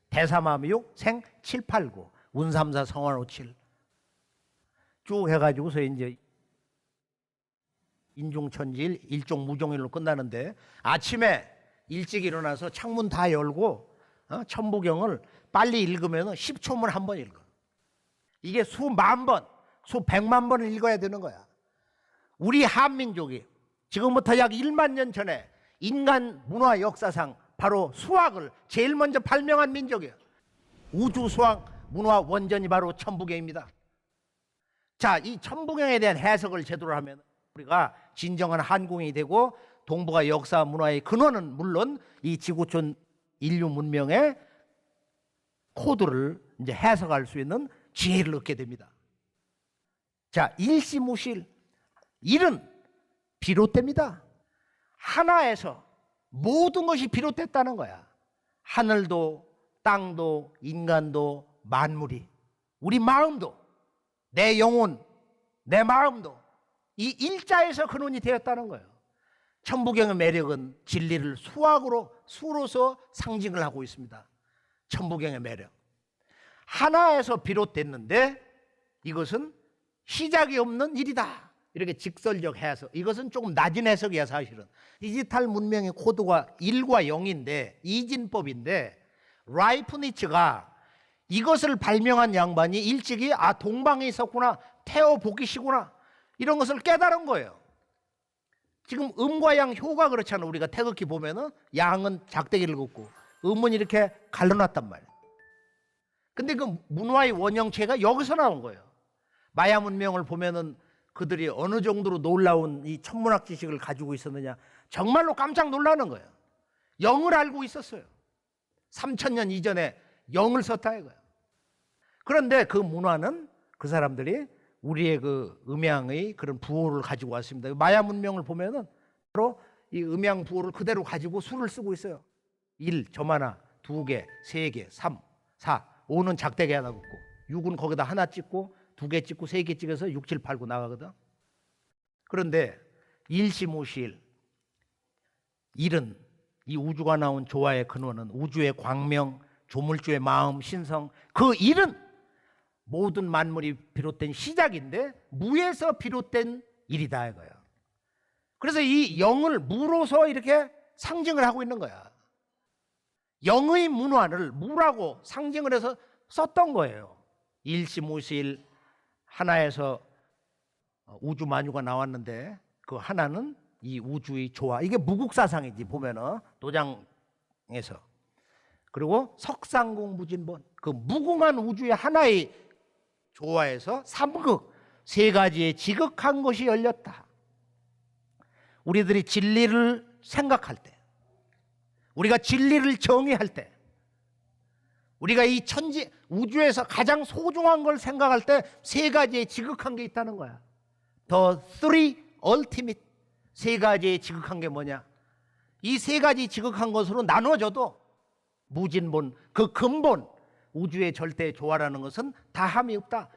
대삼함육 생 789 운삼사 성환오칠 쭉 해가지고서 이제 인중천지일 일종무종일로 끝나는데 아침에 일찍 일어나서 창문 다 열고 천부경을 빨리 읽으면 10초면 한 번 읽어. 이게 수만 번, 수백만 번을 읽어야 되는 거야. 우리 한민족이 지금부터 약 1만 년 전에 인간 문화 역사상 바로 수학을 제일 먼저 발명한 민족이에요. 우주 수학 문화 원전이 바로 천부경입니다. 자, 이 천부경에 대한 해석을 제대로 하면 우리가 진정한 한국인이 되고 동북아 역사 문화의 근원은 물론 이 지구촌 인류 문명의 코드를 이제 해석할 수 있는 지혜를 얻게 됩니다. 자, 일시무실 일은 비롯됩니다. 하나에서 모든 것이 비롯됐다는 거야. 하늘도 땅도 인간도 만물이, 우리 마음도, 내 영혼, 내 마음도 이 일자에서 근원이 되었다는 거예요. 천부경의 매력은 진리를 수로서 상징을 하고 있습니다. 천부경의 매력, 하나에서 비롯됐는데 이것은 시작이 없는 일이다, 이렇게 직설적 해석. 이것은 조금 낮은 해석이야. 사실은 디지털 문명의 코드가 1과 0인데 이진법인데, 라이프니츠가 이것을 발명한 양반이 일찍이 동방에 있었구나, 태어보기시구나, 이런 것을 깨달은 거예요. 지금 음과 양 효가 그렇잖아. 우리가 태극기 보면은 양은 작대기를 긋고 음은 이렇게 갈라놨단 말이에요. 근데 그 문화의 원형체가 여기서 나온 거예요. 마야 문명을 보면은 그들이 어느 정도로 놀라운 이 천문학 지식을 가지고 있었느냐, 정말로 깜짝 놀라는 거예요. 영을 알고 있었어요. 3000년 이전에 영을 썼다 이거예요. 그런데 그 문화는 그 사람들이 우리의 그 음양의 그런 부호를 가지고 왔습니다. 마야 문명을 보면은 바로 이 음양 부호를 그대로 가지고 수를 쓰고 있어요. 1, 점 하나, 2개, 3개, 3, 4, 5는 작대기 하나 긋고, 6은 거기다 하나 찍고, 2개 찍고, 3개 찍어서 6, 7, 8, 9 나가거든. 그런데 일시무실 일은, 이 우주가 나온 조화의 근원은 우주의 광명, 조물주의 마음, 신성, 그 일은 모든 만물이 비롯된 시작인데 무에서 비롯된 일이다 이거예요. 그래서 이 영을 무로서 이렇게 상징을 하고 있는 거야. 영의 문화를 무라고 상징을 해서 썼던 거예요. 일시무실, 하나에서 우주 만유가 나왔는데 그 하나는 이 우주의 조화, 이게 무국사상이지 보면은 도장에서. 그리고 석상공 무진본, 그 무궁한 우주의 하나의 조화에서 삼극, 세 가지의 지극한 것이 열렸다. 우리들이 진리를 생각할 때, 우리가 진리를 정의할 때, 우리가 이 천지 우주에서 가장 소중한 걸 생각할 때 세 가지의 지극한 게 있다는 거야. The three ultimate, 세 가지의 지극한 게 뭐냐? 이 세 가지 지극한 것으로 나눠져도 무진본, 그 근본, 우주의 절대 조화라는 것은 다함이 없다.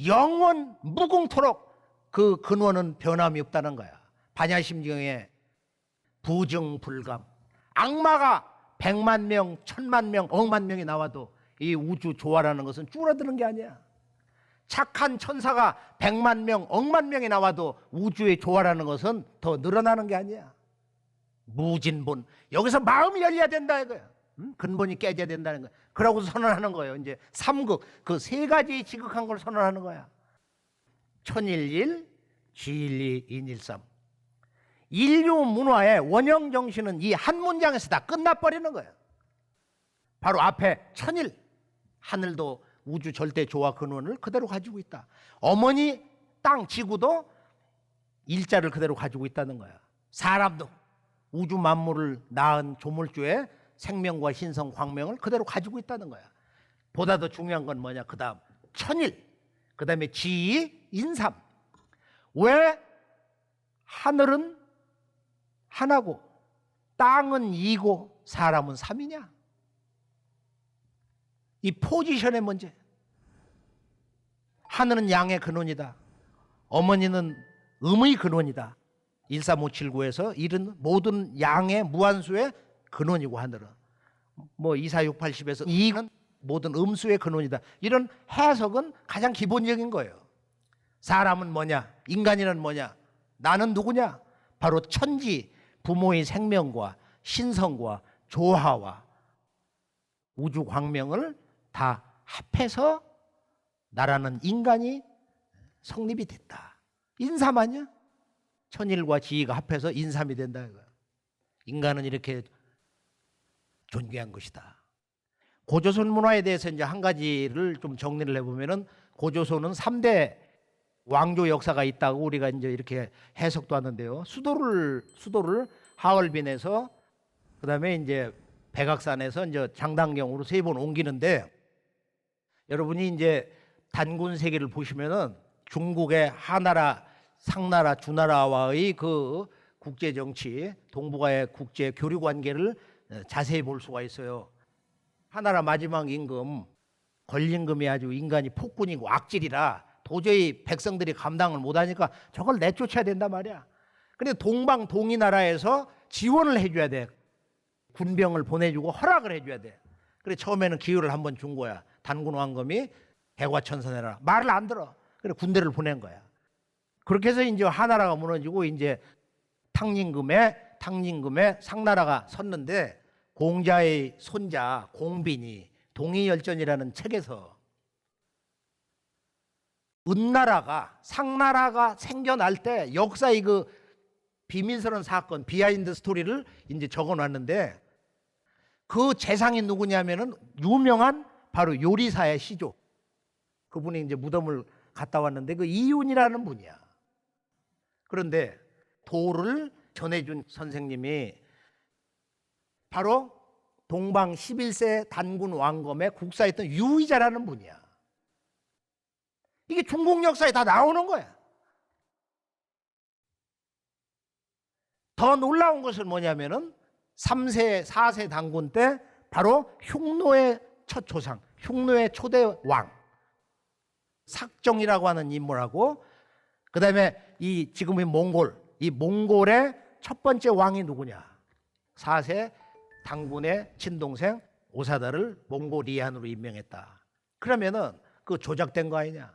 영원 무궁토록 그 근원은 변함이 없다는 거야. 반야심경에 부증불감, 악마가 100만 명, 1000만 명, 억만 명이 나와도 이 우주 조화라는 것은 줄어드는 게 아니야. 착한 천사가 100만 명, 억만 명이 나와도 우주의 조화라는 것은 더 늘어나는 게 아니야. 무진본, 여기서 마음이 열려야 된다 이거야. 근본이 깨져야 된다는 거야. 그러고 선언하는 거예요. 이제 삼극, 그 세 가지 지극한 걸 선언하는 거야. 천일일, 지일이, 인일삼. 인류 문화의 원형 정신은 이 한 문장에서 다 끝나버리는 거예요. 바로 앞에 천일, 하늘도 우주 절대 조화 근원을 그대로 가지고 있다. 어머니 땅 지구도 일자를 그대로 가지고 있다는 거야. 사람도 우주 만물을 낳은 조물주의 생명과 신성, 광명을 그대로 가지고 있다는 거야. 보다 더 중요한 건 뭐냐? 그 다음 천일, 그 다음에 지이, 인삼. 왜 하늘은 하나고 땅은 이고 사람은 삼이냐? 이 포지션의 문제. 하늘은 양의 근원이다. 어머니는 음의 근원이다. 13579에서 일은 모든 양의 무한수의 근원이고, 하늘은 뭐 24680에서 이는 모든 음수의 근원이다. 이런 해석은 가장 기본적인 거예요. 사람은 뭐냐? 인간이란 뭐냐? 나는 누구냐? 바로 천지, 부모의 생명과 신성과 조화와 우주 광명을 다 합해서 나라는 인간이 성립이 됐다. 인삼 아니야? 천일과 지위가 합해서 인삼이 된다 이거야. 인간은 이렇게 존귀한 것이다. 고조선 문화에 대해서 이제 한 가지를 좀 정리를 해보면은 고조선은 3대 왕조 역사가 있다고 우리가 이제 이렇게 해석도 하는데요. 수도를 하얼빈에서 그다음에 이제 백악산에서 이제 장당경으로 3번 옮기는데, 여러분이 이제 단군 세계를 보시면은 중국의 하나라, 상나라, 주나라와의 그 국제 정치, 동북아의 국제 교류 관계를 자세히 볼 수가 있어요. 하나라 마지막 임금, 권림금이 아주 인간이 폭군이고 악질이라 도저히 백성들이 감당을 못하니까 저걸 내쫓아야 된단 말이야. 근데 동방 동이나라에서 지원을 해줘야 돼. 군병을 보내주고 허락을 해줘야 돼. 그래 처음에는 기회를 한번 준 거야. 단군 왕검이 개과천선해라. 말을 안 들어. 그래 군대를 보낸 거야. 그렇게 해서 이제 하나라가 무너지고 이제 탕진금의 상나라가 섰는데, 공자의 손자 공빈이 동이열전이라는 책에서 은나라가 상나라가 생겨날 때 역사의 그 비밀스러운 사건, 비하인드 스토리를 이제 적어놨는데, 그 재상이 누구냐면은 유명한 바로 요리사의 시조. 그분이 이제 무덤을 갔다 왔는데 그 이윤이라는 분이야. 그런데 도를 전해준 선생님이 바로 동방 11세 단군 왕검의 국사였던 유의자라는 분이야. 이게 중국 역사에 다 나오는 거야. 더 놀라운 것은 뭐냐면은 3세, 4세 단군 때 바로 흉노의 첫 조상, 흉노의 초대 왕 삭정이라고 하는 인물하고, 그 다음에 이 지금의 이 몽골의 첫 번째 왕이 누구냐? 4세 단군의 친동생 오사다를 몽골리안으로 임명했다. 그러면은 그 조작된 거 아니냐?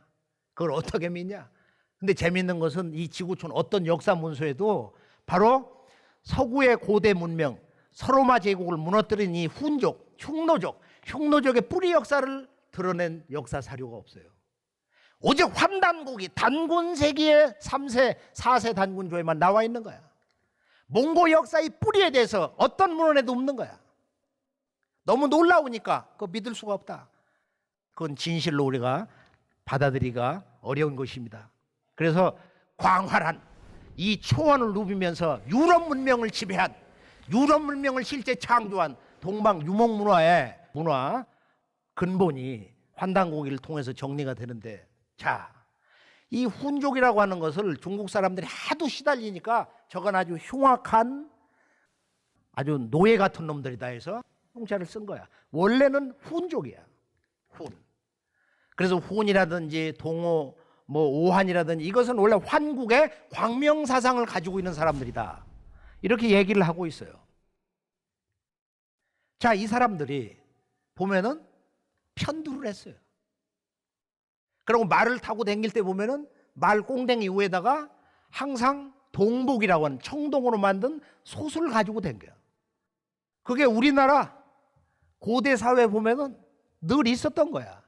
그걸 어떻게 믿냐? 근데 재밌는 것은 이 지구촌 어떤 역사 문서에도 바로 서구의 고대 문명, 서로마 제국을 무너뜨린 이 훈족, 흉노족의 뿌리 역사를 드러낸 역사 사료가 없어요. 오직 환단고기, 단군세기의 3세, 4세 단군조에만 나와 있는 거야. 몽고 역사의 뿌리에 대해서 어떤 문헌에도 없는 거야. 너무 놀라우니까 그거 믿을 수가 없다. 그건 진실로 우리가 받아들이기가 어려운 것입니다. 그래서 광활한 이 초원을 누비면서 유럽 문명을 지배한, 유럽 문명을 실제 창조한 동방 유목 문화의 문화 근본이 환단고기를 통해서 정리가 되는데, 자, 이 훈족이라고 하는 것을 중국 사람들이 하도 시달리니까 저건 아주 흉악한 아주 노예 같은 놈들이다 해서 형자를 쓴 거야. 원래는 훈족이야. 훈. 그래서 훈이라든지 동호, 오한이라든지 이것은 원래 환국의 광명사상을 가지고 있는 사람들이다. 이렇게 얘기를 하고 있어요. 자, 이 사람들이 보면은 편두를 했어요. 그리고 말을 타고 다닐 때 보면은 말 꽁댕이 위에다가 항상 동복이라고 하는 청동으로 만든 솥을 가지고 다녀요. 그게 우리나라 고대 사회에 보면은 늘 있었던 거야.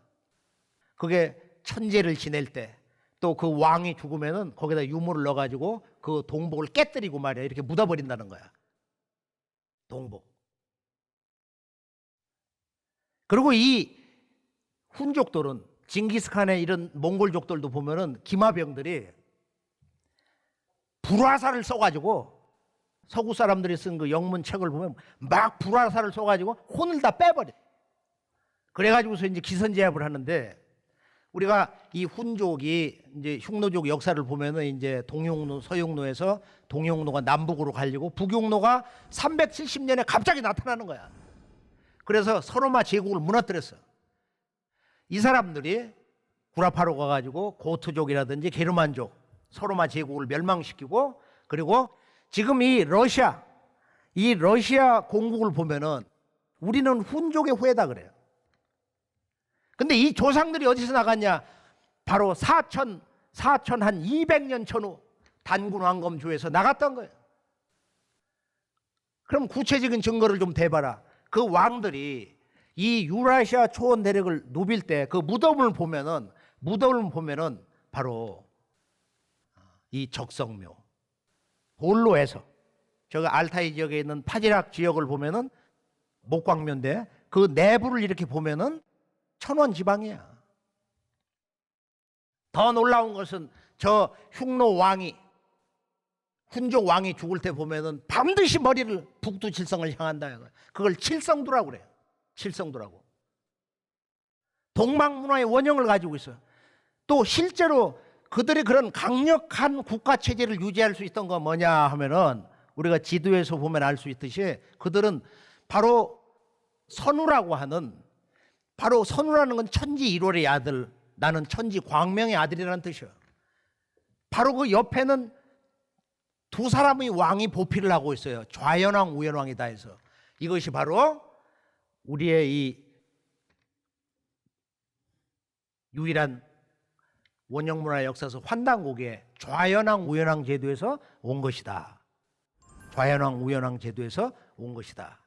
그게 천재를 지낼 때 또 그 왕이 죽으면은 거기다 유물을 넣어가지고 그 동복을 깨뜨리고 말이야. 이렇게 묻어버린다는 거야. 동복. 그리고 이 훈족들은 징기스칸의 이런 몽골족들도 보면은 기마병들이 불화살을 써가지고, 서구 사람들이 쓴 그 영문 책을 보면 막 불화살을 써가지고 혼을 다 빼버려. 그래가지고서 이제 기선제압을 하는데, 우리가 이 훈족이 이제 흉노족 역사를 보면은 이제 동흉노, 서흉노에서 동흉노가 남북으로 갈리고 북흉노가 370년에 갑자기 나타나는 거야. 그래서 서로마 제국을 무너뜨렸어. 이 사람들이 구라파로 가가지고 고트족이라든지 게르만족, 서로마 제국을 멸망시키고, 그리고 지금 이 러시아 공국을 보면은 우리는 훈족의 후예다 그래요. 근데 이 조상들이 어디서 나갔냐? 바로 사천 한 200년 전후 단군 왕검조에서 나갔던 거예요. 그럼 구체적인 증거를 좀 대봐라. 그 왕들이 이 유라시아 초원 대륙을 누빌 때 그 무덤을 보면은 바로 이 적성묘, 돌로 해서 저기 알타이 지역에 있는 파지락 지역을 보면은 목광면대 그 내부를 이렇게 보면은 천원 지방이야. 더 놀라운 것은 저 흉노 왕이 훈족 왕이 죽을 때 보면은 반드시 머리를 북두 칠성을 향한다. 그걸 칠성두라고 그래요. 칠성두라고. 동방 문화의 원형을 가지고 있어요. 또 실제로 그들이 그런 강력한 국가 체제를 유지할 수 있던 건 뭐냐 하면은 우리가 지도에서 보면 알 수 있듯이 그들은 바로 선우라고 하는, 바로 선우라는 건 천지 일월의 아들, 나는 천지 광명의 아들이라는 뜻이에요. 바로 그 옆에는 두 사람의 왕이 보필을 하고 있어요. 좌연왕 우연왕이다 해서 이것이 바로 우리의 이 유일한 원형문화 역사에서 환단고기의 좌연왕 우연왕 제도에서 온 것이다. 좌연왕 우연왕 제도에서 온 것이다.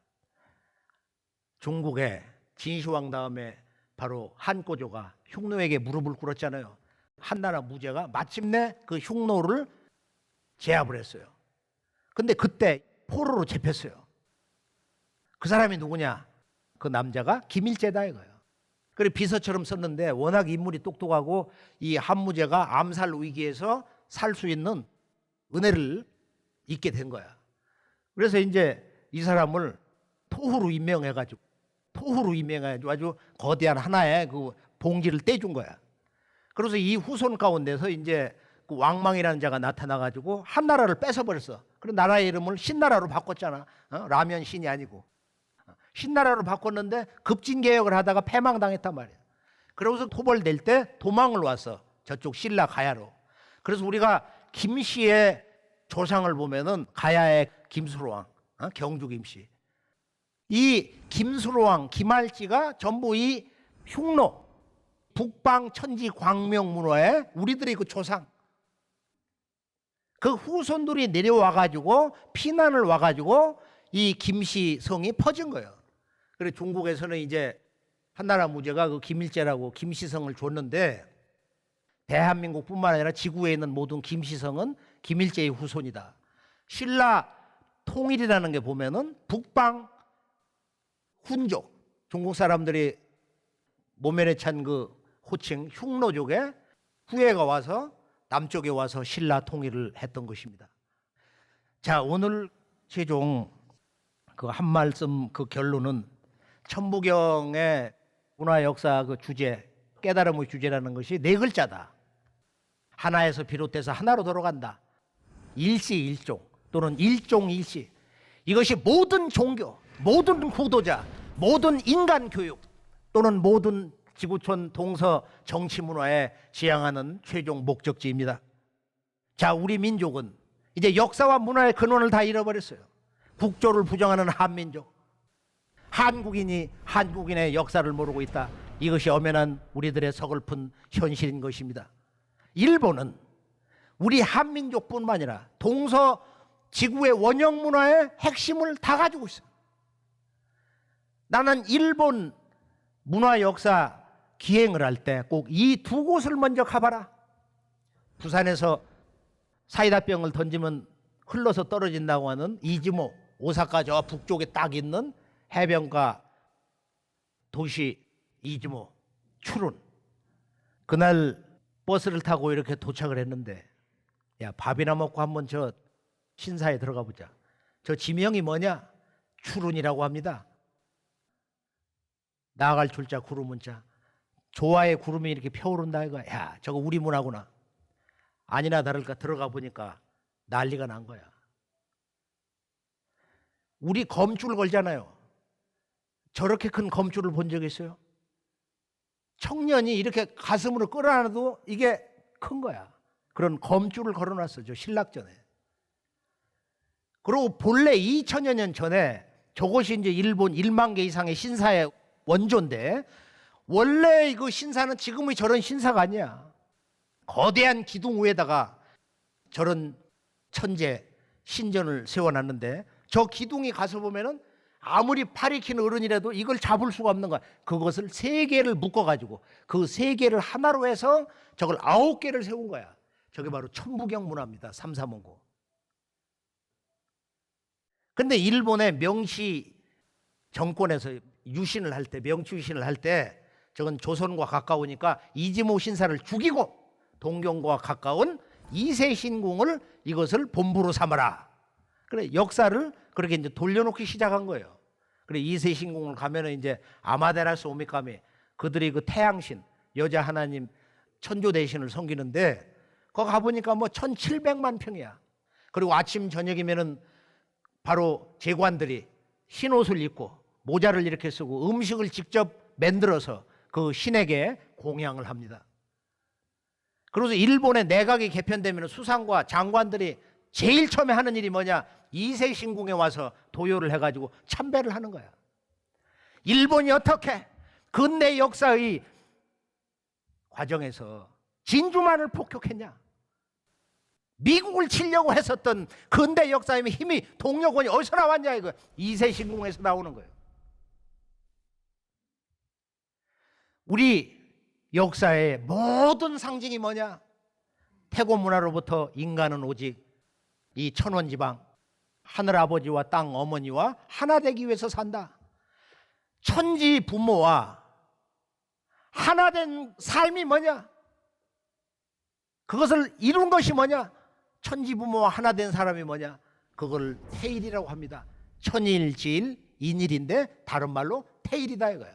중국의 진시황 다음에 바로 한꼬조가 흉노에게 무릎을 꿇었잖아요. 한나라 무제가 마침내 그 흉노를 제압을 했어요. 근데 그때 포로로 잡혔어요. 그 사람이 누구냐? 그 남자가 김일제다 이거예요. 그래 비서처럼 썼는데 워낙 인물이 똑똑하고 이 한무제가 암살 위기에서 살 수 있는 은혜를 잊게 된 거야. 그래서 이제 이 사람을 토후로 임명해가지고 아주 거대한 하나의 그 봉지를 떼준 거야. 그래서 이 후손 가운데서 이제 그 왕망이라는 자가 나타나가지고 한나라를 뺏어버렸어. 그리고 나라의 이름을 신나라로 바꿨잖아. 라면 신이 아니고 신나라로 바꿨는데 급진개혁을 하다가 패망당했단 말이야. 그러고서 토벌될 때 도망을 왔어. 저쪽 신라 가야로. 그래서 우리가 김씨의 조상을 보면은 가야의 김수로왕, 경주 김씨. 이 김수로왕, 김할지가 전부 이 흉노, 북방 천지 광명 문화의 우리들의 그 조상. 그 후손들이 내려와가지고 피난을 와가지고 이 김씨 성이 퍼진 거예요. 그래서 중국에서는 이제 한나라 무제가 그 김일제라고 김씨성을 줬는데 대한민국뿐만 아니라 지구에 있는 모든 김씨성은 김일제의 후손이다. 신라 통일이라는 게 보면은 북방 훈족, 중국 사람들이 모면에 찬 그 호칭 흉노족의 후예가 와서 남쪽에 와서 신라 통일을 했던 것입니다. 자, 오늘 최종 그 한 말씀 그 결론은 천부경의 문화 역사 그 주제, 깨달음의 주제라는 것이 네 글자다. 하나에서 비롯돼서 하나로 돌아간다. 일시일종 또는 일종일시. 이것이 모든 종교, 모든 구도자, 모든 인간 교육 또는 모든 지구촌 동서 정치 문화에 지향하는 최종 목적지입니다. 자, 우리 민족은 이제 역사와 문화의 근원을 다 잃어버렸어요. 국조를 부정하는 한민족, 한국인이 한국인의 역사를 모르고 있다. 이것이 엄연한 우리들의 서글픈 현실인 것입니다. 일본은 우리 한민족뿐만 아니라 동서 지구의 원형 문화의 핵심을 다 가지고 있어요. 나는 일본 문화 역사 기행을 할 때 꼭 이 두 곳을 먼저 가봐라. 부산에서 사이다병을 던지면 흘러서 떨어진다고 하는 이즈모, 오사카 저 북쪽에 딱 있는 해변가 도시 이즈모, 추룬. 그날 버스를 타고 이렇게 도착을 했는데, 야, 밥이나 먹고 한번 저 신사에 들어가 보자. 저 지명이 뭐냐? 추룬이라고 합니다. 나아갈 줄자 구름은 자. 조화의 구름이 이렇게 펴오른다 이거. 야, 저거 우리 문화구나. 아니나 다를까 들어가 보니까 난리가 난 거야. 우리 검줄 걸잖아요. 저렇게 큰 검줄을 본 적 있어요? 청년이 이렇게 가슴으로 끌어안아도 이게 큰 거야. 그런 검줄을 걸어놨어, 저 신락전에. 그리고 본래 2000여 년 전에 저것이 이제 일본 1만 개 이상의 신사의 원조인데, 원래 그 신사는 지금의 저런 신사가 아니야. 거대한 기둥 위에다가 저런 천재 신전을 세워놨는데, 저 기둥이 가서 보면은 아무리 팔이 긴 어른이라도 이걸 잡을 수가 없는 거야. 그것을 3개를 묶어가지고 그 3개를 하나로 해서 저걸 9개를 세운 거야. 저게 바로 천부경 문화입니다. 삼사문고. 근데 일본의 명시 정권에서 유신을 할 때, 명치 유신을 할 때 저건 조선과 가까우니까 이지모 신사를 죽이고 동경과 가까운 이세신궁을 이것을 본부로 삼아라. 그래 역사를 그렇게 이제 돌려놓기 시작한 거예요. 그래 이세신궁을 가면은 이제 아마테라스 오미카미 그들이 그 태양신 여자 하나님 천조 대신을 섬기는데 거기 가보니까 뭐 1700만 평이야. 그리고 아침 저녁이면은 바로 제관들이 흰 옷을 입고 모자를 이렇게 쓰고 음식을 직접 만들어서 그 신에게 공양을 합니다. 그래서 일본의 내각이 개편되면 수상과 장관들이 제일 처음에 하는 일이 뭐냐? 이세신궁에 와서 도요를 해가지고 참배를 하는 거야. 일본이 어떻게 근대 역사의 과정에서 진주만을 폭격했냐? 미국을 치려고 했었던 근대 역사의 힘이 동력원이 어디서 나왔냐 이거 이세신궁에서 나오는 거예요. 우리 역사의 모든 상징이 뭐냐? 태고 문화로부터 인간은 오직 이 천원지방 하늘 아버지와 땅 어머니와 하나 되기 위해서 산다. 천지 부모와 하나 된 삶이 뭐냐? 그것을 이룬 것이 뭐냐? 천지 부모와 하나 된 사람이 뭐냐? 그걸 태일이라고 합니다. 천일지일 인일인데 다른 말로 태일이다 이거야.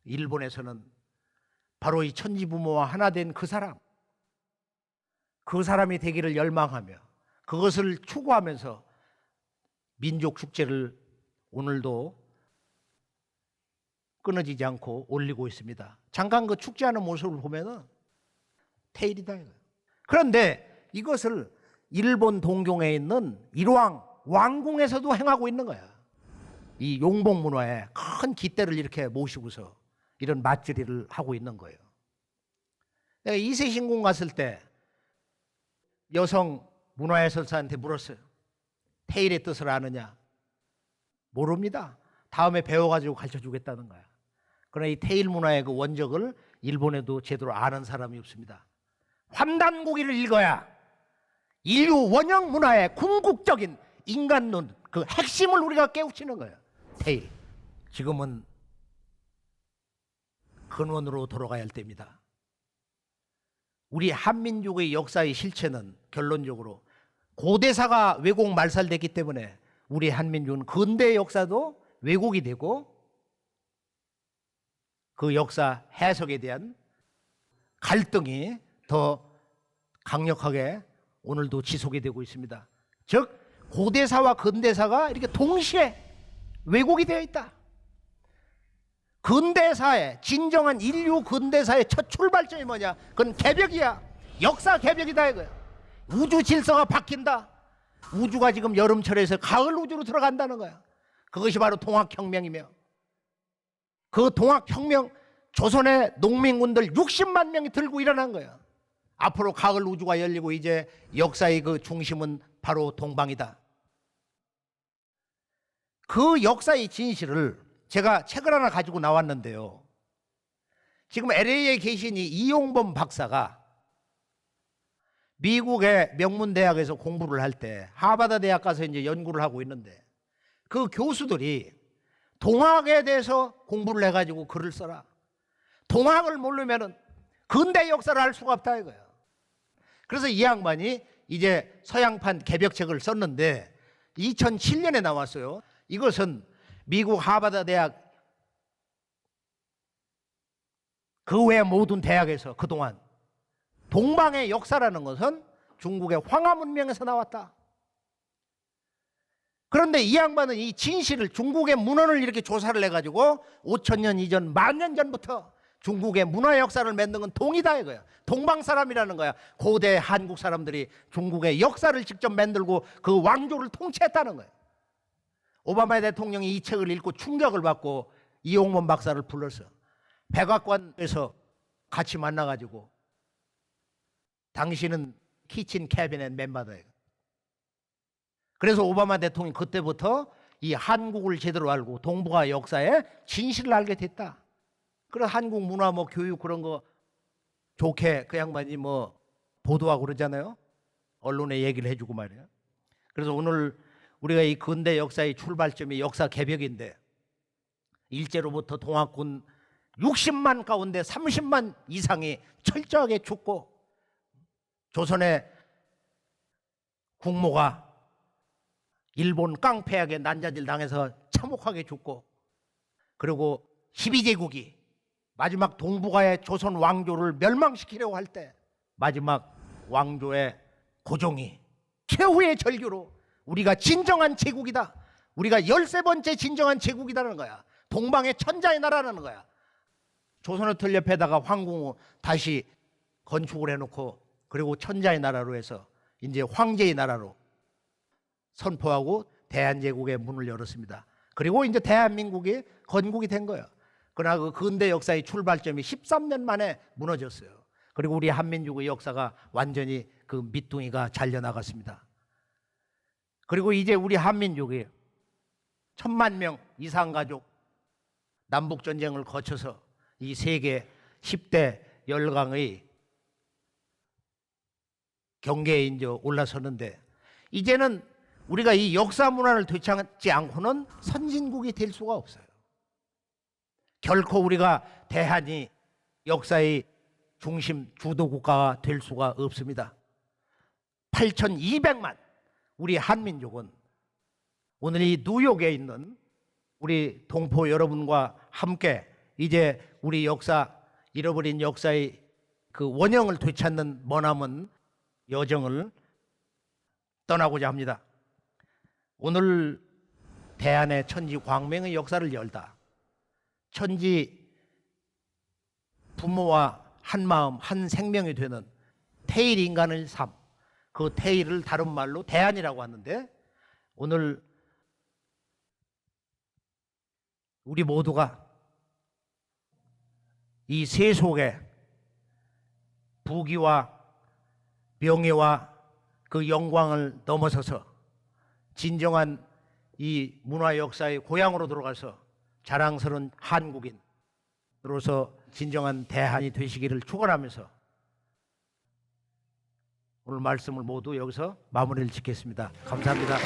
일본에서는 바로 이 천지 부모와 하나 된 그 사람이 되기를 열망하며 그것을 추구하면서 민족 축제를 오늘도 끊어지지 않고 올리고 있습니다. 잠깐 그 축제하는 모습을 보면은 태일이다 이거예요. 그런데 이것을 일본 동경에 있는 일왕 왕궁에서도 행하고 있는 거야. 이 용복 문화에 큰 깃대를 이렇게 모시고서 이런 맞들이를 하고 있는 거예요. 내가 이세신궁 갔을 때 여성 문화해설사한테 물었어요. 태일의 뜻을 아느냐? 모릅니다. 다음에 배워가지고 가르쳐주겠다는 거야. 그러나 이 태일 문화의 그 원적을 일본에도 제대로 아는 사람이 없습니다. 환단고기를 읽어야 인류 원형 문화의 궁극적인 인간론 그 핵심을 우리가 깨우치는 거예요. 태일. 지금은 근원으로 돌아가야 할 때입니다. 우리 한민족의 역사의 실체는 결론적으로 고대사가 왜곡 말살됐기 때문에 우리 한민족은 근대 역사도 왜곡이 되고 그 역사 해석에 대한 갈등이 더 강력하게 오늘도 지속이 되고 있습니다. 즉 고대사와 근대사가 이렇게 동시에 왜곡이 되어 있다. 근대사의 진정한 인류 근대사의 첫 출발점이 뭐냐? 그건 개벽이야. 역사 개벽이다 이거야. 우주 질서가 바뀐다. 우주가 지금 여름철에서 가을 우주로 들어간다는 거야. 그것이 바로 동학혁명이며 그 동학혁명 조선의 농민군들 60만 명이 들고 일어난 거야. 앞으로 가을 우주가 열리고 이제 역사의 그 중심은 바로 동방이다. 그 역사의 진실을 제가 책을 하나 가지고 나왔는데요. 지금 LA에 계신 이 이용범 박사가 미국의 명문대학에서 공부를 할 때 하버드 대학 가서 이제 연구를 하고 있는데 그 교수들이 동학에 대해서 공부를 해가지고 글을 써라. 동학을 모르면은 근대 역사를 알 수가 없다 이거야. 그래서 이 양반이 이제 서양판 개벽책을 썼는데 2007년에 나왔어요. 이것은 미국 하버드 대학 그 외 모든 대학에서 그동안 동방의 역사라는 것은 중국의 황하 문명에서 나왔다. 그런데 이 양반은 이 진실을 중국의 문헌을 이렇게 조사를 해가지고 5,000년 이전, 10,000년 전부터 중국의 문화 역사를 만든 건 동이다 이거야. 동방 사람이라는 거야. 고대 한국 사람들이 중국의 역사를 직접 만들고 그 왕조를 통치했다는 거야. 오바마 대통령이 이 책을 읽고 충격을 받고 이용범 박사를 불러서 백악관에서 같이 만나가지고 당신은 키친 캐비넷 멤버다. 그래서 오바마 대통령이 그때부터 이 한국을 제대로 알고 동북아 역사의 진실을 알게 됐다. 그래서 한국 문화 뭐 교육 그런 거 좋게 그 양반이 뭐 보도하고 그러잖아요. 언론에 얘기를 해주고 말이야. 그래서 오늘 우리가 이 근대 역사의 출발점이 역사 개벽인데 일제로부터 동학군 60만 가운데 30만 이상이 철저하게 죽고 조선의 국모가 일본 깡패에게 난자질 당해서 참혹하게 죽고 그리고 12제국이 마지막 동북아의 조선 왕조를 멸망시키려고 할 때 마지막 왕조의 고종이 최후의 절규로 우리가 진정한 제국이다. 우리가 13번째 진정한 제국이라는 거야. 동방의 천자의 나라라는 거야. 조선호텔 옆에다가 황궁 다시 건축을 해놓고 그리고 천자의 나라로 해서 이제 황제의 나라로 선포하고 대한제국의 문을 열었습니다. 그리고 이제 대한민국이 건국이 된 거예요. 그러나 그 근대 역사의 출발점이 13년 만에 무너졌어요. 그리고 우리 한민족의 역사가 완전히 그 밑둥이가 잘려나갔습니다. 그리고 이제 우리 한민족이 1000만 명 이상 가족 남북전쟁을 거쳐서 이 세계 10대 열강의 경계에 이제 올라서는데 이제는 우리가 이 역사 문화를 되찾지 않고는 선진국이 될 수가 없어요. 결코 우리가 대한이 역사의 중심 주도 국가가 될 수가 없습니다. 8200만 우리 한민족은 오늘 이 뉴욕에 있는 우리 동포 여러분과 함께 이제 우리 역사 잃어버린 역사의 그 원형을 되찾는 머나먼 여정을 떠나고자 합니다. 오늘 대한의 천지 광명의 역사를 열다 천지 부모와 한 마음 한 생명이 되는 태일 인간의 삶, 그 태일을 다른 말로 대한이라고 하는데 오늘 우리 모두가 이 세속에 부귀와 명예와 그 영광을 넘어서서 진정한 이 문화 역사의 고향으로 들어가서 자랑스러운 한국인으로서 진정한 대한이 되시기를 축원하면서 오늘 말씀을 모두 여기서 마무리를 짓겠습니다. 감사합니다.